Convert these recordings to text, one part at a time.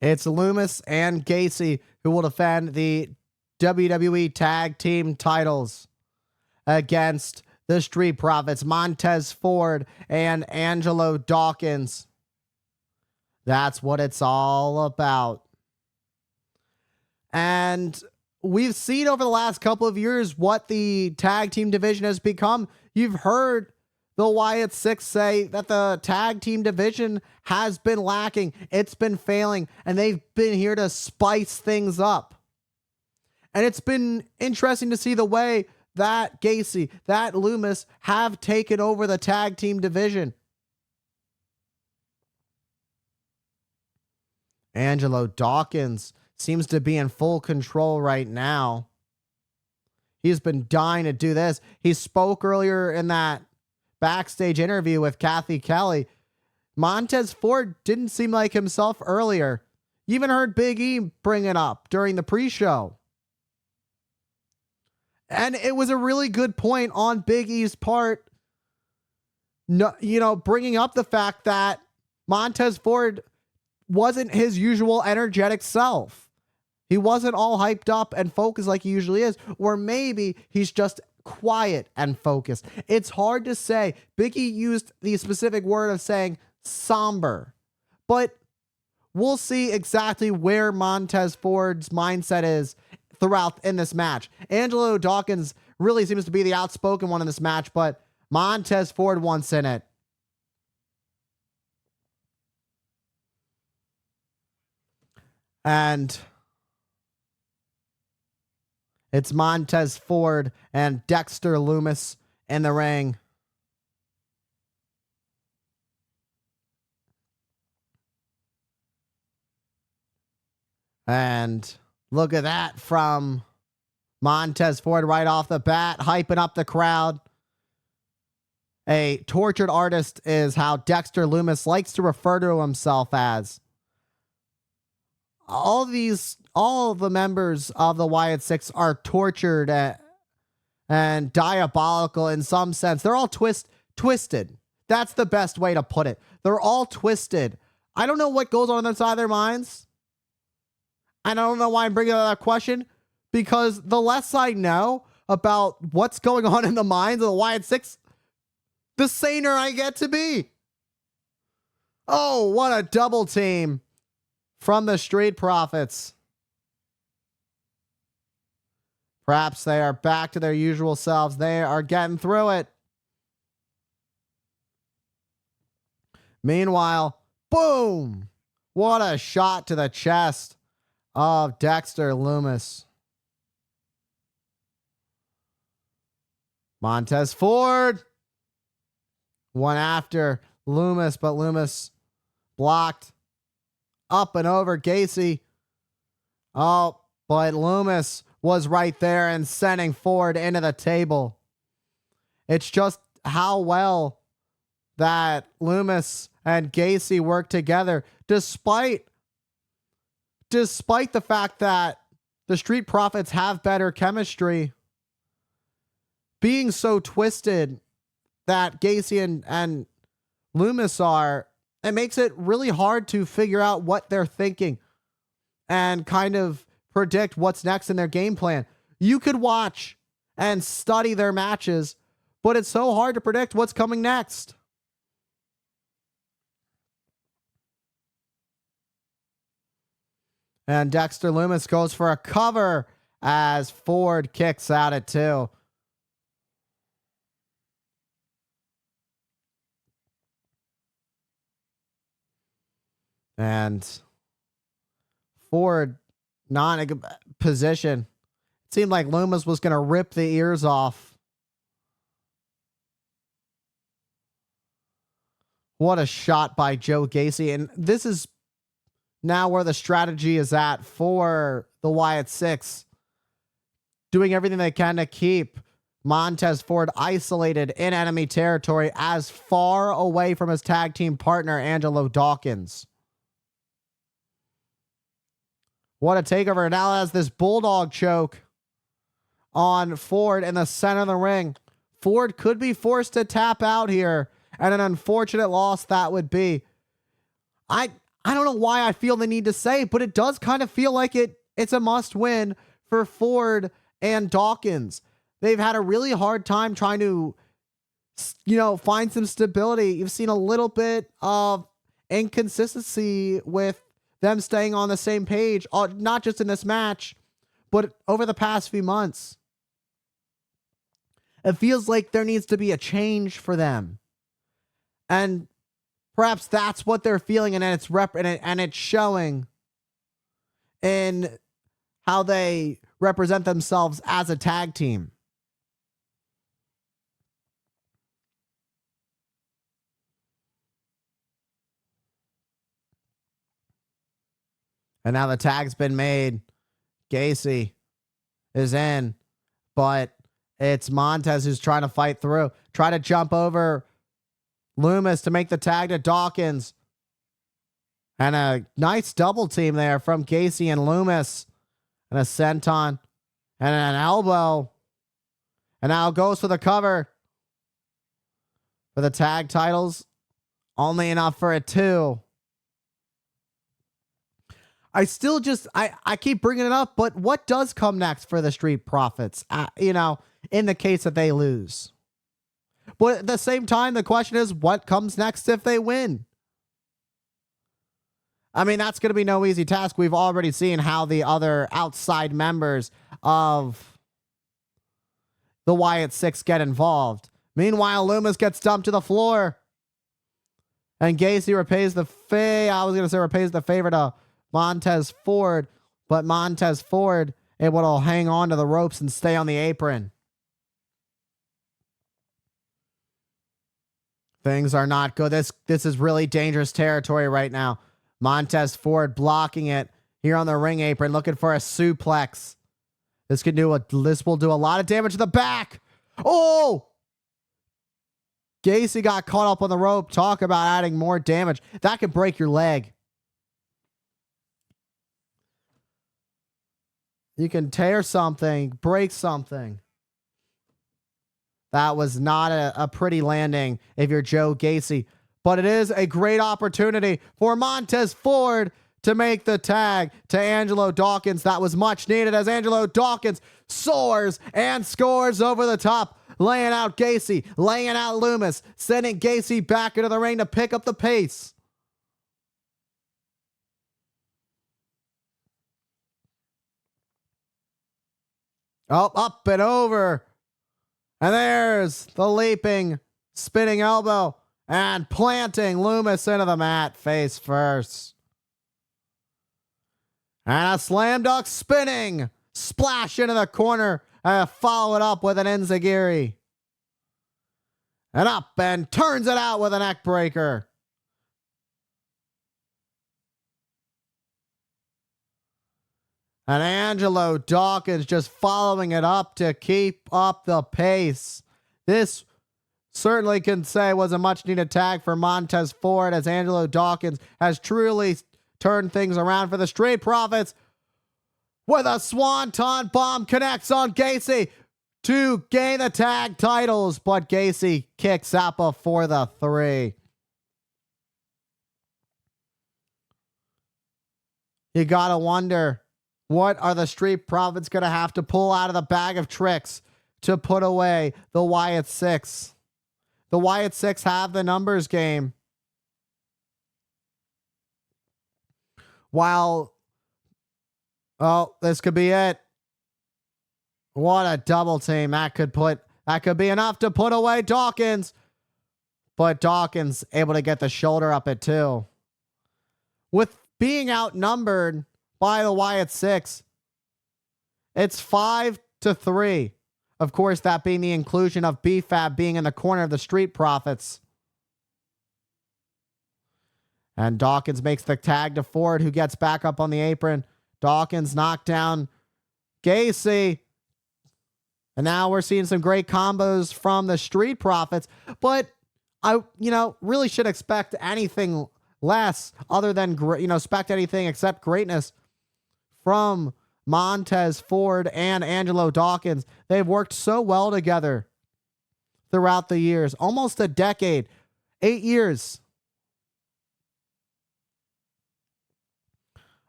It's Loomis and Gacy who will defend the WWE Tag Team titles against the Street Profits, Montez Ford and Angelo Dawkins. That's what it's all about. And we've seen over the last couple of years what the tag team division has become. You've heard the Wyatt Six say that the tag team division has been lacking. It's been failing, and they've been here to spice things up. And it's been interesting to see the way that Gacy, that Loomis have taken over the tag team division. Angelo Dawkins seems to be in full control right now. He's been dying to do this. He spoke earlier in that backstage interview with Kathy Kelly. Montez Ford didn't seem like himself earlier. You even heard Big E bring it up during the pre-show. And it was a really good point on Big E's part, bringing up the fact that Montez Ford wasn't his usual energetic self. He wasn't all hyped up and focused like he usually is. Or maybe he's just quiet and focused. It's hard to say. Big E used the specific word of saying somber. But we'll see exactly where Montez Ford's mindset is throughout in this match. Angelo Dawkins really seems to be the outspoken one in this match, but Montez Ford wants in it. And it's Montez Ford and Dexter Loomis in the ring. And look at that from Montez Ford right off the bat, hyping up the crowd. A tortured artist is how Dexter Loomis likes to refer to himself as. All of the members of the Wyatt Six are tortured and diabolical in some sense. They're all twisted. That's the best way to put it. They're all twisted. I don't know what goes on inside their minds. And I don't know why I'm bringing up that question, because the less I know about what's going on in the minds of the Wyatt Six, the saner I get to be. Oh, what a double team from the Street Profits. Perhaps they are back to their usual selves. They are getting through it. Meanwhile, boom! What a shot to the chest of Dexter Loomis. Montez Ford one after Loomis, but Loomis blocked. Up and over Gacy. Oh, but Loomis was right there and sending Ford into the table. It's just how well that Loomis and Gacy work together, despite the fact that the Street Profits have better chemistry. Being so twisted that Gacy and Loomis are, it makes it really hard to figure out what they're thinking and kind of predict what's next in their game plan. You could watch and study their matches, but it's so hard to predict what's coming next. And Dexter Loomis goes for a cover as Ford kicks out at 2. And Ford not in a good position. It seemed like Loomis was going to rip the ears off. What a shot by Joe Gacy. And this is now where the strategy is at for the Wyatt Six. Doing everything they can to keep Montez Ford isolated in enemy territory, as far away from his tag team partner, Angelo Dawkins. What a takeover. Now has this bulldog choke on Ford in the center of the ring. Ford could be forced to tap out here, and an unfortunate loss that would be. I don't know why I feel the need to say, but it does kind of feel like it's a must win for Ford and Dawkins. They've had a really hard time trying to, find some stability. You've seen a little bit of inconsistency with them staying on the same page, not just in this match, but over the past few months. It feels like there needs to be a change for them. And perhaps that's what they're feeling, and it's showing in how they represent themselves as a tag team. And now the tag's been made. Gacy is in, but it's Montez who's trying to fight through, try to jump over Loomis to make the tag to Dawkins. And a nice double team there from Gacy and Loomis. And a senton and an elbow. And now goes for the cover for the tag titles. Only enough for a 2. I still just, I keep bringing it up, but what does come next for the Street Profits? In the case that they lose. But at the same time, the question is, what comes next if they win? I mean, that's going to be no easy task. We've already seen how the other outside members of the Wyatt Six get involved. Meanwhile, Loomis gets dumped to the floor. And Gacy repays the favor to Montez Ford. But Montez Ford able to hang on to the ropes and stay on the apron. Things are not good. This is really dangerous territory right now. Montez Ford blocking it here on the ring apron, looking for a suplex. This will do a lot of damage to the back. Oh! Gacy got caught up on the rope. Talk about adding more damage. That could break your leg. You can tear something, break something. That was not a pretty landing if you're Joe Gacy. But it is a great opportunity for Montez Ford to make the tag to Angelo Dawkins. That was much needed as Angelo Dawkins soars and scores over the top, laying out Gacy, laying out Loomis, sending Gacy back into the ring to pick up the pace. Oh, up and over. And there's the leaping, spinning elbow. And planting Loomis into the mat face first. And a slam dunk spinning. Splash into the corner. And follow it up with an enziguri. And up and turns it out with a neck breaker. And Angelo Dawkins just following it up to keep up the pace. This certainly can say was a much needed tag for Montez Ford as Angelo Dawkins has truly turned things around for the Street Profits with a swanton bomb connects on Gacy to gain the tag titles, but Gacy kicks out before the 3. You gotta wonder, what are the Street Profits gonna have to pull out of the bag of tricks to put away the Wyatt Six? The Wyatt Six have the numbers game. This could be it. What a double team. That could be enough to put away Dawkins. But Dawkins able to get the shoulder up at 2. With being outnumbered by the Wyatt Six, it's 5-3. Of course, that being the inclusion of BFAB being in the corner of the Street Profits. And Dawkins makes the tag to Ford, who gets back up on the apron. Dawkins knocked down Gacy. And now we're seeing some great combos from the Street Profits. But I, really should expect anything less other than, expect anything except greatness from Montez Ford and Angelo Dawkins. They've worked so well together throughout the years. Almost a decade. 8 years.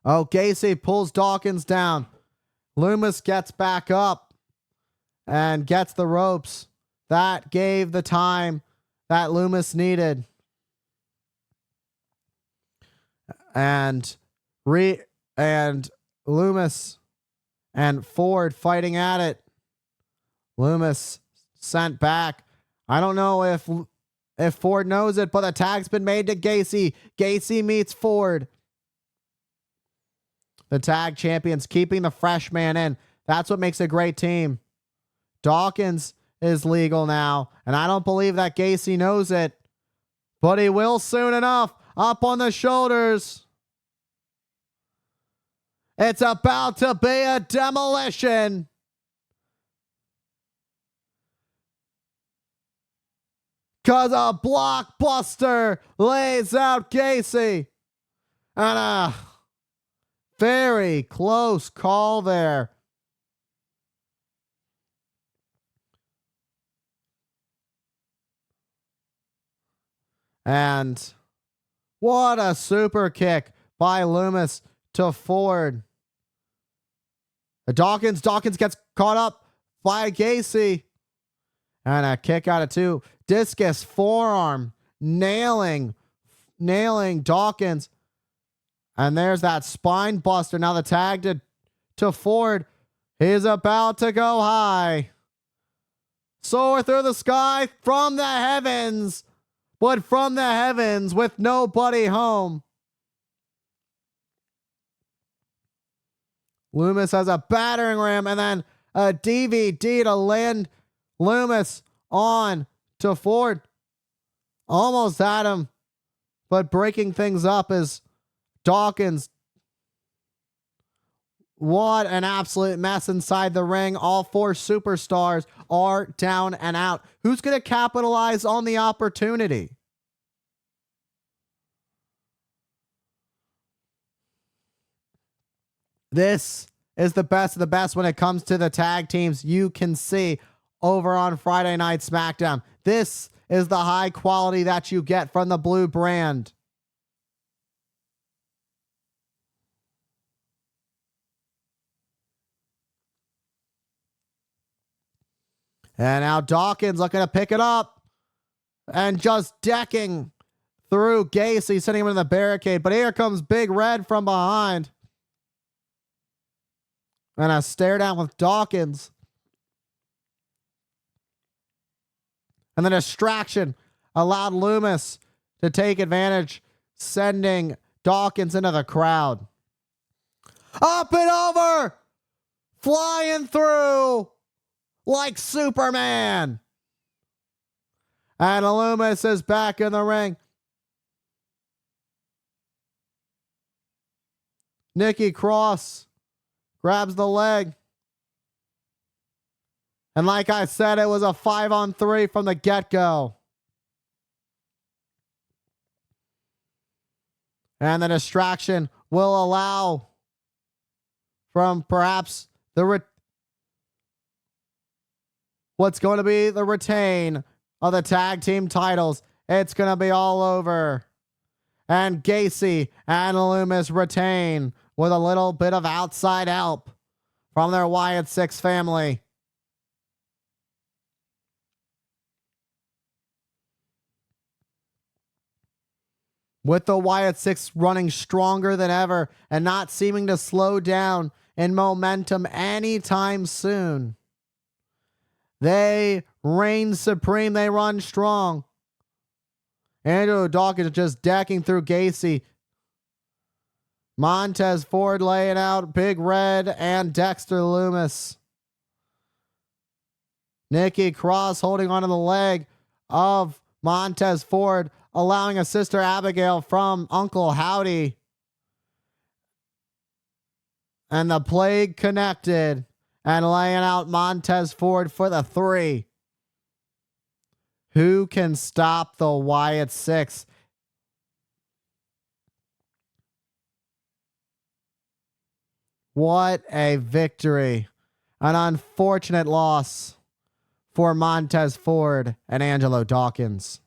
Oh, Gacy pulls Dawkins down. Loomis gets back up and gets the ropes. That gave the time that Loomis needed. And Loomis and Ford fighting at it. Loomis sent back. I don't know if Ford knows it, but the tag's been made to Gacy. Gacy meets Ford. The tag champions keeping the fresh man in. That's what makes a great team. Dawkins is legal now, and I don't believe that Gacy knows it, but he will soon enough. Up on the shoulders. It's about to be a demolition. Because a blockbuster lays out Gacy. And a very close call there. And what a super kick by Loomis to Ford. Dawkins gets caught up by Gacy. And a kick out of two. Discus forearm nailing Dawkins. And there's that spine buster. Now the tag to Ford. He's about to go high. Soar through the sky from the heavens. But from the heavens with nobody home. Loomis has a battering ram and then a DVD to land Loomis on to Ford. Almost had him, but breaking things up is Dawkins. What an absolute mess inside the ring. All four superstars are down and out. Who's going to capitalize on the opportunity? This is the best of the best when it comes to the tag teams you can see over on Friday Night SmackDown. This is the high quality that you get from the blue brand. And now Dawkins looking to pick it up and just decking through Gacy, sending him in the barricade. But here comes Big Red from behind. And a stare down with Dawkins. And the distraction allowed Loomis to take advantage, sending Dawkins into the crowd. Up and over! Flying through like Superman. And Loomis is back in the ring. Nikki Cross grabs the leg. And like I said, it was a 5-on-3 from the get-go. And the distraction will allow from perhaps what's going to be the retain of the tag team titles. It's going to be all over. And Gacy and Loomis retain with a little bit of outside help from their Wyatt Six family. With the Wyatt Six running stronger than ever and not seeming to slow down in momentum anytime soon. They reign supreme. They run strong. Andrew Dawkins just decking through Gacy. Montez Ford laying out Big Red and Dexter Loomis. Nikki Cross holding onto the leg of Montez Ford, allowing a Sister Abigail from Uncle Howdy. And the Plague connected and laying out Montez Ford for the 3. Who can stop the Wyatt Six? What a victory. An unfortunate loss for Montez Ford and Angelo Dawkins.